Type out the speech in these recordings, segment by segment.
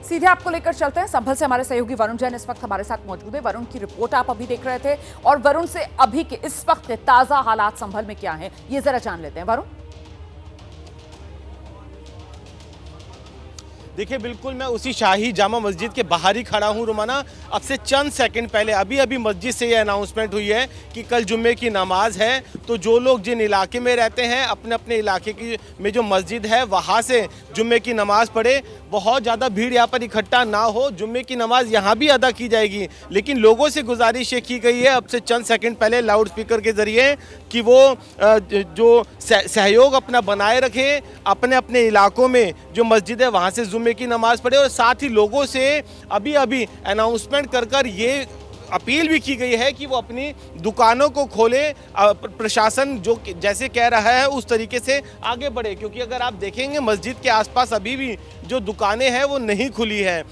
सीधे आपको लेकर चलते हैं संभल से। हमारे सहयोगी वरुण जैन इस वक्त हमारे साथ मौजूद है। वरुण की रिपोर्ट आप अभी देख रहे थे और वरुण से अभी के इस वक्त के ताजा हालात संभल में क्या हैं ये जरा जान लेते हैं। वरुण, देखिए बिल्कुल मैं उसी शाही जामा मस्जिद के बाहर ही खड़ा हूँ रुमाना। अब से चंद सेकंड पहले अभी मस्जिद से ये अनाउंसमेंट हुई है कि कल जुम्मे की नमाज है, तो जो लोग जिन इलाके में रहते हैं अपने अपने इलाके की में जो मस्जिद है वहाँ से जुम्मे की नमाज पढ़े। बहुत ज़्यादा भीड़ यहाँ पर इकट्ठा ना हो, जुम्मे की नमाज यहाँ भी अदा की जाएगी, लेकिन लोगों से गुजारिश ये की गई है अब से चंद सेकंड पहले लाउड स्पीकर के ज़रिए कि वो जो सहयोग अपना बनाए रखें, अपने अपने इलाकों में जो मस्जिद है वहाँ से जुम्मे की नमाज पढ़े। और साथ ही लोगों से अभी अनाउंसमेंट कर ये अपील भी की गई है कि वो अपनी दुकानों को खोले। प्रशासन जो जैसे कह रहा है उस तरीके से आगे बढ़े, क्योंकि अगर आप देखेंगे मस्जिद के आसपास अभी भी जो दुकानें हैं वो नहीं खुली हैं।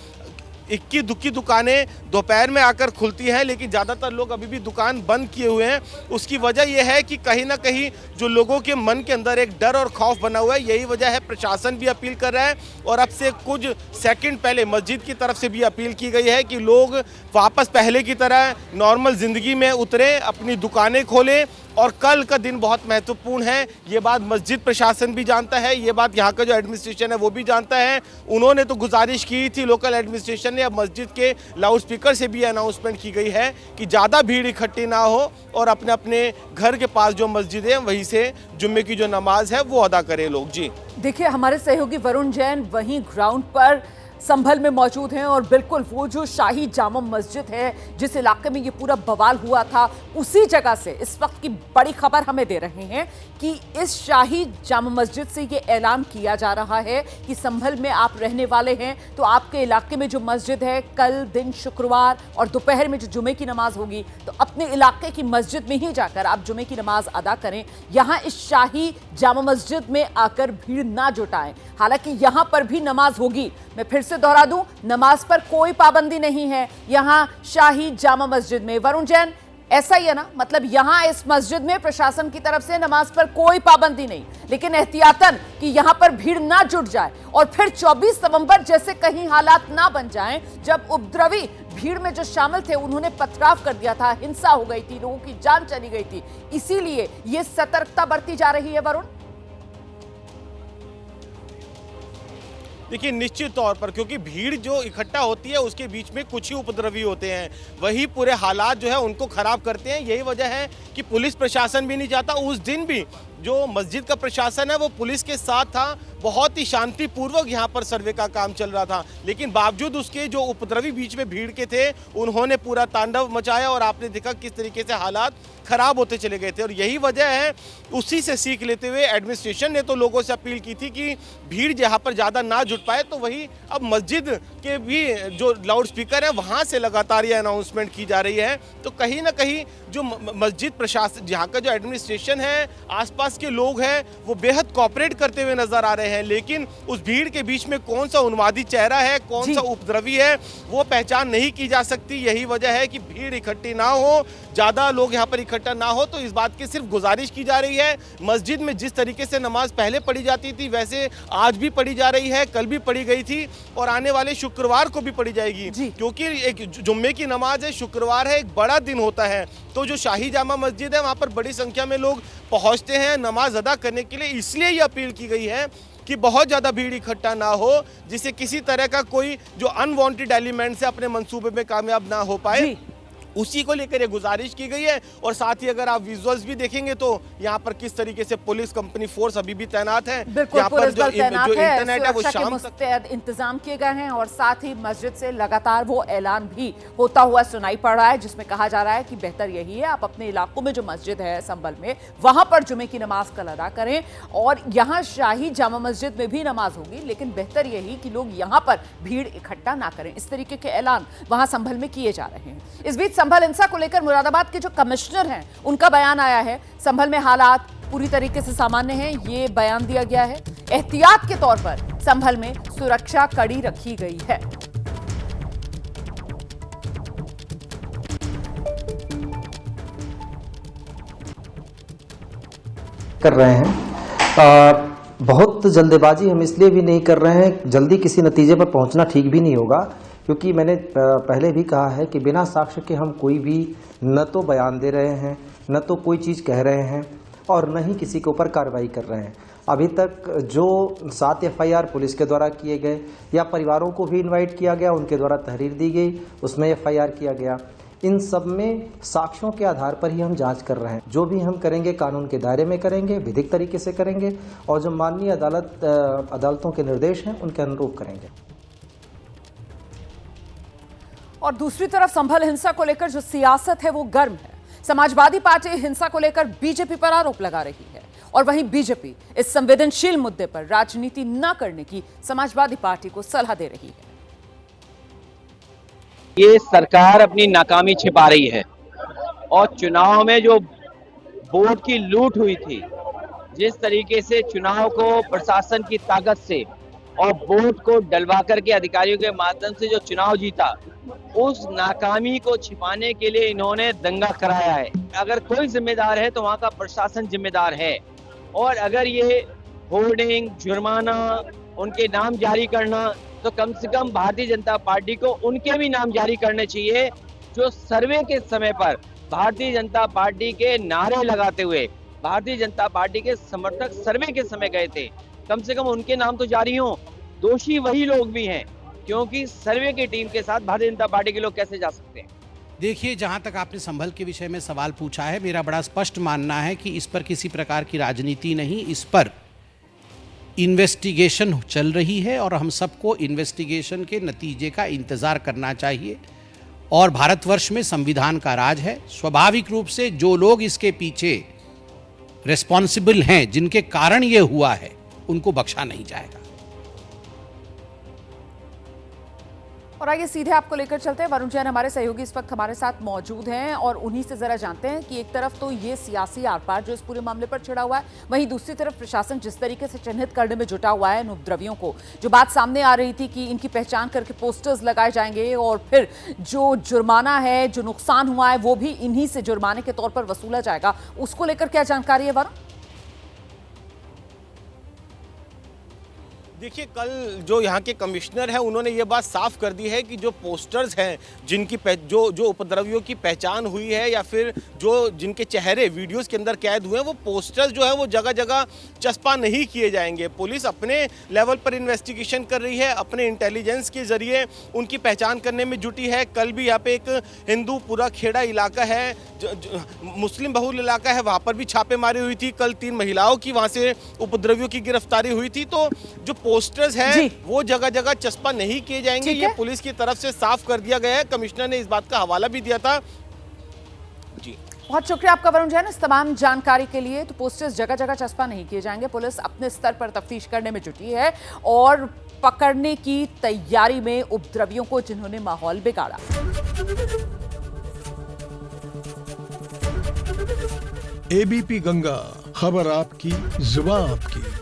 इक्की दुक्की दुकानें दोपहर में आकर खुलती हैं, लेकिन ज़्यादातर लोग अभी भी दुकान बंद किए हुए हैं। उसकी वजह यह है कि कहीं ना कहीं जो लोगों के मन के अंदर एक डर और खौफ बना हुआ है, यही वजह है। प्रशासन भी अपील कर रहा है और अब से कुछ सेकंड पहले मस्जिद की तरफ से भी अपील की गई है कि लोग वापस पहले की तरह नॉर्मल ज़िंदगी में उतरें, अपनी दुकानें खोलें। और कल का दिन बहुत महत्वपूर्ण है, ये बात मस्जिद प्रशासन भी जानता है, ये बात यहाँ का जो एडमिनिस्ट्रेशन है वो भी जानता है। उन्होंने तो गुजारिश की थी लोकल एडमिनिस्ट्रेशन ने, अब मस्जिद के लाउड स्पीकर से भी अनाउंसमेंट की गई है कि ज़्यादा भीड़ इकट्ठी ना हो और अपने अपने घर के पास जो मस्जिद है वहीं से जुम्मे की जो नमाज है वो अदा करें लोग। जी देखिए, हमारे सहयोगी वरुण जैन वहीं ग्राउंड पर संभल में मौजूद हैं और बिल्कुल वो जो शाही जामा मस्जिद है जिस इलाके में ये पूरा बवाल हुआ था उसी जगह से इस वक्त की बड़ी खबर हमें दे रहे हैं कि इस शाही जामा मस्जिद से ये ऐलान किया जा रहा है कि संभल में आप रहने वाले हैं तो आपके इलाके में जो मस्जिद है कल दिन शुक्रवार और दोपहर में जो जुमे की नमाज होगी तो अपने इलाके की मस्जिद में ही जाकर आप जुमे की नमाज अदा करें। यहाँ इस शाही जामा मस्जिद में आकर भीड़ ना जुटाएं। हालांकि यहाँ पर भी नमाज होगी, मैं फिर से दोहरा दूं, नमाज पर कोई पाबंदी नहीं है यहाँ शाही जामा मस्जिद में। वरुण जैन, ऐसा ही है ना? मतलब यहाँ इस मस्जिद में प्रशासन की तरफ से नमाज पर कोई पाबंदी नहीं, लेकिन एहतियातन कि यहाँ पर भीड़ ना जुट जाए और फिर 24 नवंबर जैसे कहीं हालात ना बन जाएं जब उपद्रवी भीड़ में जो शामिल थे उन्होंने पथराव कर दिया था, हिंसा हो गई थी, लोगों की जान चली गई थी। इसीलिए ये सतर्कता बरती जा रही है। वरुण, देखिए निश्चित तौर पर, क्योंकि भीड़ जो इकट्ठा होती है उसके बीच में कुछ ही उपद्रवी होते हैं, वही पूरे हालात जो है उनको खराब करते हैं। यही वजह है कि पुलिस प्रशासन भी नहीं चाहता। उस दिन भी जो मस्जिद का प्रशासन है वो पुलिस के साथ था, बहुत ही शांतिपूर्वक यहाँ पर सर्वे का काम चल रहा था, लेकिन बावजूद उसके जो उपद्रवी बीच में भीड़ के थे उन्होंने पूरा तांडव मचाया और आपने देखा किस तरीके से हालात खराब होते चले गए थे। और यही वजह है, उसी से सीख लेते हुए एडमिनिस्ट्रेशन ने तो लोगों से अपील की थी कि भीड़ यहाँ पर ज़्यादा ना जुट पाए, तो वही अब मस्जिद के भी जो लाउड स्पीकर है वहाँ से लगातार ये अनाउंसमेंट की जा रही है। तो कहीं ना कहीं जो मस्जिद प्रशासन, यहाँ का जो एडमिनिस्ट्रेशन है, आसपास के लोग हैं, वो बेहद कोऑपरेट करते हुए नजर आ रहे हैं, लेकिन उस भीड़ के बीच में कौन सा उन्मादी चेहरा है, कौन सा उपद्रवी है, वो पहचान नहीं की जा सकती। यही वजह है कि भीड़ इकट्ठी ना हो, ज़्यादा लोग यहाँ पर इकट्ठा ना हो। तो इस बात की सिर्फ गुजारिश की जा रही है, मस्जिद में जिस तरीके से नमाज पहले पढ़ी जाती थी वैसे आज भी पढ़ी जा रही है, कल भी पढ़ी गई थी और आने वाले शुक्रवार को भी पढ़ी जाएगी, क्योंकि एक जुम्मे की नमाज है, शुक्रवार है, एक बड़ा दिन होता है। तो जो शाही जामा मस्जिद है वहाँ पर बड़ी संख्या में लोग पहुँचते हैं नमाज अदा करने के लिए, इसलिए ये अपील की गई है कि बहुत ज़्यादा भीड़ इकट्ठा ना हो, जिससे किसी तरह का कोई जो अनवांटेड एलिमेंट से अपने मंसूबे में कामयाब ना हो पाए, उसी को लेकर ये गुजारिश की गई है। और साथ ही अगर आप विजुअल्स भी देखेंगे तो यहाँ पर किस तरीके से पुलिस कंपनी फोर्स अभी भी तैनात है। यहाँ पर जो इंटरनेट है वो शाम तक इंतजाम किए गए हैं और साथ ही मस्जिद से लगातार वो ऐलान भी होता हुआ सुनाई पड़ रहा है जिसमें कहा जा रहा है कि बेहतर यही है आप अपने इलाकों में जो मस्जिद है संभल में वहां पर जुमे की नमाज कल अदा करें और यहाँ शाही जामा मस्जिद में भी नमाज होगी, लेकिन बेहतर यही कि लोग यहाँ पर भीड़ इकट्ठा ना करें। इस तरीके के ऐलान वहां संभल में किए जा रहे हैं। इस बीच संभल हिंसा को लेकर मुरादाबाद के जो कमिश्नर हैं उनका बयान आया है। संभल में हालात पूरी तरीके से सामान्य हैं, ये बयान दिया गया है। एहतियात के तौर पर संभल में सुरक्षा कड़ी रखी गई है। कर रहे हैं बहुत जल्दबाजी हम इसलिए भी नहीं कर रहे हैं, जल्दी किसी नतीजे पर पहुंचना ठीक भी नहीं होगा, क्योंकि मैंने पहले भी कहा है कि बिना साक्ष्य के हम कोई भी न तो बयान दे रहे हैं, न तो कोई चीज़ कह रहे हैं और न ही किसी के ऊपर कार्रवाई कर रहे हैं। अभी तक जो 7 FIR पुलिस के द्वारा किए गए या परिवारों को भी इनवाइट किया गया, उनके द्वारा तहरीर दी गई, उसमें FIR किया गया, इन सब में साक्ष्यों के आधार पर ही हम जांच कर रहे हैं। जो भी हम करेंगे कानून के दायरे में करेंगे, विधिक तरीके से करेंगे और जो माननीय अदालतों के निर्देश हैं उनके अनुरूप करेंगे। और दूसरी तरफ संभल हिंसा को लेकर जो सियासत है वो गर्म है। समाजवादी पार्टी हिंसा को लेकर बीजेपी पर आरोप लगा रही है और वहीं बीजेपी इस संवेदनशील मुद्दे पर राजनीति न करने की समाजवादी पार्टी को सलाह दे रही है। ये सरकार अपनी नाकामी छिपा रही है और चुनाव में जो वोट की लूट हुई थी, जिस तरीके से चुनाव को प्रशासन की ताकत से और वोट को डलवा करके अधिकारियों के माध्यम से जो चुनाव जीता, उस नाकामी को छिपाने के लिए इन्होंने दंगा कराया है। अगर कोई जिम्मेदार है तो वहाँ का प्रशासन जिम्मेदार है और अगर ये होर्डिंग, जुर्माना, उनके नाम जारी करना, तो कम से कम भारतीय जनता पार्टी को उनके भी नाम जारी करने चाहिए जो सर्वे के समय पर भारतीय जनता पार्टी के नारे लगाते हुए भारतीय जनता पार्टी के समर्थक सर्वे के समय गए थे। कम से कम उनके नाम तो जारी हों। दोषी वही लोग भी हैं, क्योंकि सर्वे की टीम के साथ भारतीय जनता पार्टी के लोग कैसे जा सकते हैं। देखिए, जहां तक आपने संभल के विषय में सवाल पूछा है, मेरा बड़ा स्पष्ट मानना है कि इस पर किसी प्रकार की राजनीति नहीं, इस पर इन्वेस्टिगेशन चल रही है और हम सबको इन्वेस्टिगेशन के नतीजे का इंतजार करना चाहिए। और भारतवर्ष में संविधान का राज है। स्वाभाविक रूप से जो लोग इसके पीछे रिस्पॉन्सिबल हैं, जिनके कारण ये हुआ है, उनको बख्शा नहीं जाएगा। और आइए सीधे आपको लेकर चलते हैं। वरुण जैन हमारे सहयोगी इस वक्त हमारे साथ मौजूद हैं और उन्हीं से जरा जानते हैं कि एक तरफ तो ये सियासी आर-पार जो इस पूरे मामले पर छिड़ा हुआ है, वहीं दूसरी तरफ प्रशासन जिस तरीके से चिन्हित करने में जुटा हुआ है इन उपद्रवियों को। जो बात सामने आ रही थी कि इनकी पहचान करके पोस्टर्स लगाए जाएंगे और फिर जो जुर्माना है, जो नुकसान हुआ है, वो भी इन्हीं से जुर्माने के तौर पर वसूला जाएगा। उसको लेकर क्या जानकारी है वरुण? देखिए, कल जो यहाँ के कमिश्नर हैं उन्होंने ये बात साफ कर दी है कि जो पोस्टर्स हैं जिनकी जो उपद्रवियों की पहचान हुई है या फिर जिनके चेहरे वीडियोस के अंदर कैद हुए हैं, वो पोस्टर्स जो है वो जगह जगह चस्पा नहीं किए जाएंगे। पुलिस अपने लेवल पर इन्वेस्टिगेशन कर रही है, अपने इंटेलिजेंस के जरिए उनकी पहचान करने में जुटी है। कल भी यहाँ पे एक हिंदू पूरा खेड़ा इलाका है, मुस्लिम बहुल इलाका है, वहाँ पर भी छापेमारी हुई थी। कल 3 महिलाओं की वहाँ से उपद्रवियों की गिरफ्तारी हुई थी। तो जो पोस्टर्स हैं वो जगह जगह चस्पा नहीं किए जाएंगे, ये पुलिस की तरफ से साफ कर दिया गया है। कमिश्नर ने इस बात का हवाला भी दिया था। जी, बहुत शुक्रिया आपका वरुण जैन इस तमाम जानकारी के लिए। तो पोस्टर्स जगह जगह चस्पा नहीं किए जाएंगे, पुलिस अपने स्तर पर तफ्तीश करने में जुटी है और पकड़ने की तैयारी में उपद्रवियों को जिन्होंने माहौल बिगाड़ा। ABP गंगा, खबर आपकी, जुबान आपकी।